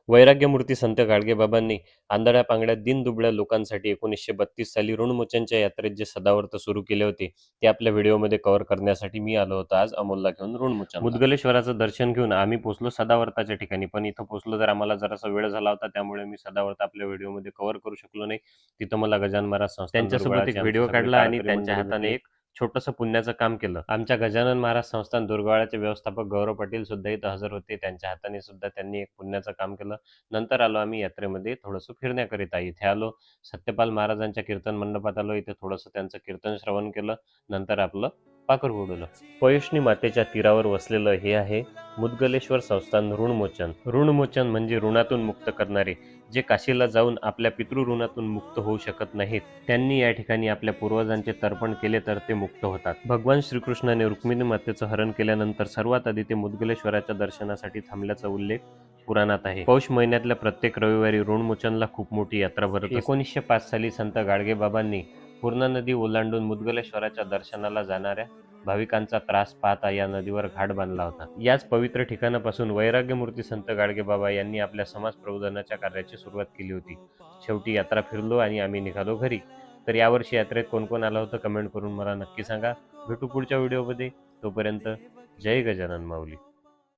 वैराग्यमूर्ती संत गाडगेबाबांनी आंधळ्या पांगड्या दीनदुबळ्या लोकांसाठी 1932 साली ऋणमोचनच्या यात्रेत जे सदाव्रत सुरू केले होते ते आपल्या व्हिडिओमध्ये कव्हर करण्यासाठी मी आलो होतो आज अमोलला घेऊन ऋणमोचन. मुदगलेश्वराचं दर्शन घेऊन आम्ही पोहोचलो सदाव्रताच्या ठिकाणी, पण इथं पोहोचलो तर आम्हाला जरासा वेळ झाला होता, त्यामुळे मी सदाव्रत आपल्या व्हिडिओमध्ये कव्हर करू शकलो नाही. तिथं मला गजानन महाराज संस्थान त्यांच्यासोबत एक व्हिडिओ काढला आणि त्यांच्या हाताने एक छोटंसं पुण्याचं काम केलं. आमच्या गजानन महाराज संस्थान दुर्गावाड्याचे व्यवस्थापक गौरव पाटील सुद्धा इथं हजर होते. त्यांच्या हाताने सुद्धा त्यांनी एक पुण्याचं काम केलं. नंतर आलो आम्ही यात्रेमध्ये थोडंसं फिरण्याकरिता. इथे आलो सत्यपाल महाराजांच्या कीर्तन मंडपात आलो. इथे थोडंसं त्यांचं कीर्तन श्रवण केलं. नंतर आपलं पाखर उडवलं. पयुष्णी मातेच्या तीरावर वसलेलं हे आहे मुदगलेश्वर संस्थान ऋणमोचन. ऋणमोचन म्हणजे ऋणातून मुक्त करणारे. जे काशीला जाऊन आपल्या पितृऋणातून मुक्त होऊ शकत नाहीत, त्यांनी या ठिकाणी आपल्या पूर्वजांचे तर्पण केले तर ते मुक्त होतात. भगवान श्रीकृष्णाने रुक्मिणी मातेचं हरण केल्यानंतर सर्वात आधी ते मुदगलेश्वराच्या दर्शनासाठी थांबल्याचा उल्लेख पुराणात आहे. पौष महिन्यातल्या प्रत्येक रविवारी ऋणमोचनला खूप मोठी यात्रा भरते. 1905 साली संत गाडगेबाबांनी पूर्णा नदी ओलांडून मुदगलेश्वराच्या दर्शनाला जाणाऱ्या भाविकांचा त्रास पाहता या नदीवर घाट बांधला होता. याच पवित्र ठिकाणापासून वैराग्यमूर्ती संत गाडगेबाबा यांनी आपल्या समाज प्रबोधनाच्या कार्याची सुरुवात केली होती. शेवटी यात्रा फिरलो आणि आम्ही निघालो घरी. तर यावर्षी यात्रेत कोण कोण आलं होतं कमेंट करून मला नक्की सांगा. भेटू पुढच्या व्हिडिओमध्ये. तोपर्यंत जय गजानन माऊली.